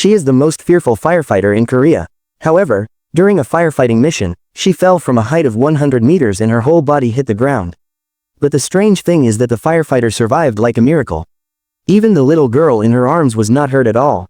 She is the most fearful firefighter in Korea. However, during a firefighting mission, she fell from a height of 100 meters and her whole body hit the ground. But the strange thing is that the firefighter survived like a miracle. Even the little girl in her arms was not hurt at all.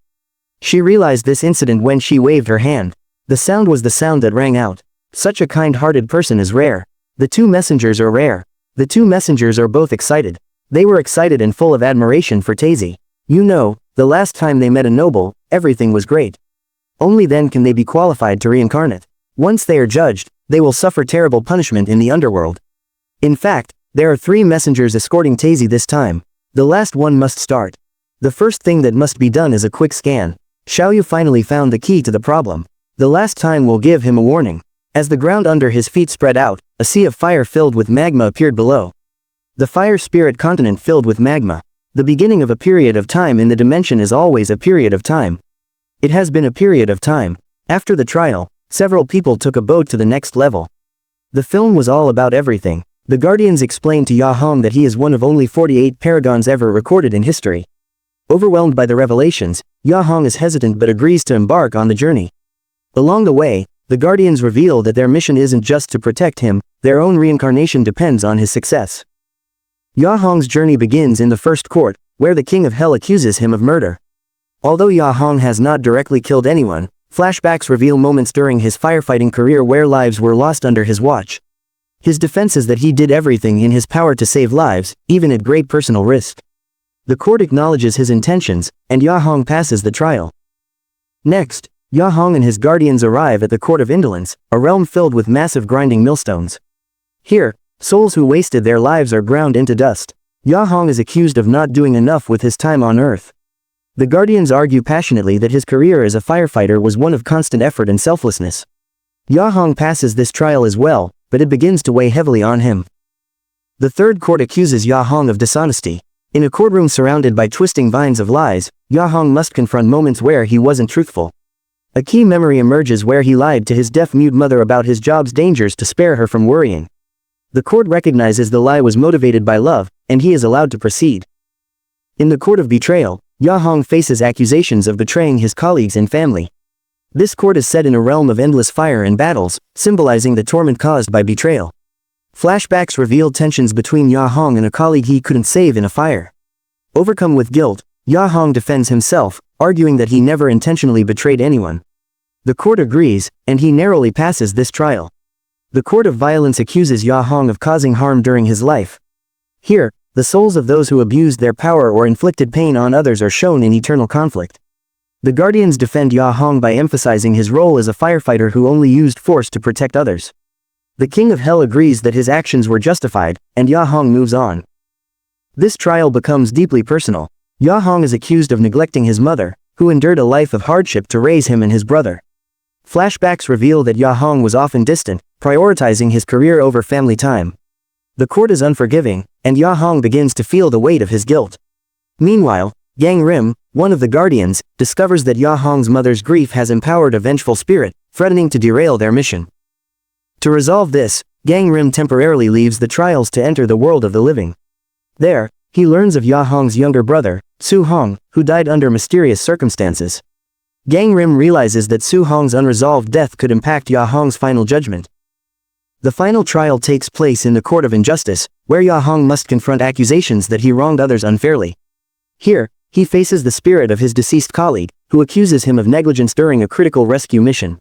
She realized this incident when she waved her hand. The sound was the sound that rang out. Such a kind-hearted person is rare. The two messengers are rare. The two messengers are both excited. They were excited and full of admiration for Tazy. You know, the last time they met a noble, everything was great. Only then can they be qualified to reincarnate. Once they are judged, they will suffer terrible punishment in the underworld. In fact, there are 3 messengers escorting Tazy this time. The last one must start. The first thing that must be done is a quick scan. Xiaoyu finally found the key to the problem. The last time will give him a warning. As the ground under his feet spread out, a sea of fire filled with magma appeared below. The fire spirit continent filled with magma. The beginning of a period of time in the dimension is always a period of time. It has been a period of time. After the trial, several people took a boat to the next level. The film was all about everything. The Guardians explained to Ya Hong that he is one of only 48 paragons ever recorded in history. Overwhelmed by the revelations, Ya Hong is hesitant but agrees to embark on the journey. Along the way, the Guardians reveal that their mission isn't just to protect him, their own reincarnation depends on his success. Ya Hong's journey begins in the first court, where the King of Hell accuses him of murder. Although Ya Hong has not directly killed anyone, flashbacks reveal moments during his firefighting career where lives were lost under his watch. His defense is that he did everything in his power to save lives, even at great personal risk. The court acknowledges his intentions, and Ya Hong passes the trial. Next, Ya Hong and his guardians arrive at the Court of Indolence, a realm filled with massive grinding millstones. Here, souls who wasted their lives are ground into dust. Ya Hong is accused of not doing enough with his time on Earth. The Guardians argue passionately that his career as a firefighter was one of constant effort and selflessness. Ya Hong passes this trial as well, but it begins to weigh heavily on him. The third court accuses Ya Hong of dishonesty. In a courtroom surrounded by twisting vines of lies, Ya Hong must confront moments where he wasn't truthful. A key memory emerges where he lied to his deaf-mute mother about his job's dangers to spare her from worrying. The court recognizes the lie was motivated by love, and he is allowed to proceed. In the court of betrayal, Ya Hong faces accusations of betraying his colleagues and family. This court is set in a realm of endless fire and battles, symbolizing the torment caused by betrayal. Flashbacks reveal tensions between Ya Hong and a colleague he couldn't save in a fire. Overcome with guilt, Ya Hong defends himself, arguing that he never intentionally betrayed anyone. The court agrees, and he narrowly passes this trial. The court of violence accuses Ya Hong of causing harm during his life. Here, the souls of those who abused their power or inflicted pain on others are shown in eternal conflict. The Guardians defend Ya Hong by emphasizing his role as a firefighter who only used force to protect others. The King of Hell agrees that his actions were justified, and Ya Hong moves on. This trial becomes deeply personal. Ya Hong is accused of neglecting his mother, who endured a life of hardship to raise him and his brother. Flashbacks reveal that Ya Hong was often distant, prioritizing his career over family time. The court is unforgiving, and Ya Hong begins to feel the weight of his guilt. Meanwhile, Gang Rim, one of the Guardians, discovers that Ya Hong's mother's grief has empowered a vengeful spirit, threatening to derail their mission. To resolve this, Gang Rim temporarily leaves the trials to enter the world of the living. There, he learns of Ya Hong's younger brother, Su Hong, who died under mysterious circumstances. Gang Rim realizes that Su Hong's unresolved death could impact Ya Hong's final judgment. The final trial takes place in the Court of Injustice, where Ya Hong must confront accusations that he wronged others unfairly. Here, he faces the spirit of his deceased colleague, who accuses him of negligence during a critical rescue mission.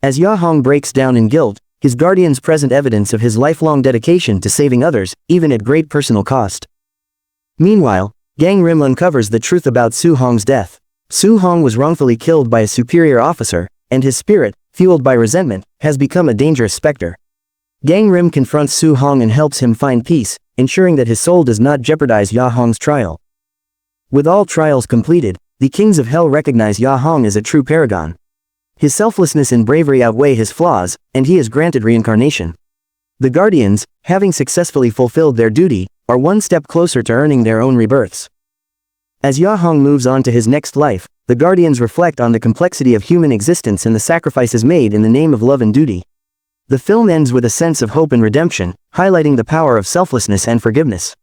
As Ya Hong breaks down in guilt, his guardians present evidence of his lifelong dedication to saving others, even at great personal cost. Meanwhile, Gang Rim uncovers the truth about Su Hong's death. Su Hong was wrongfully killed by a superior officer, and his spirit, fueled by resentment, has become a dangerous specter. Gang Rim confronts Su Hong and helps him find peace, ensuring that his soul does not jeopardize Ya Hong's trial. With all trials completed, the Kings of Hell recognize Ya Hong as a true paragon. His selflessness and bravery outweigh his flaws, and he is granted reincarnation. The Guardians, having successfully fulfilled their duty, are one step closer to earning their own rebirths. As Ya Hong moves on to his next life, the Guardians reflect on the complexity of human existence and the sacrifices made in the name of love and duty. The film ends with a sense of hope and redemption, highlighting the power of selflessness and forgiveness.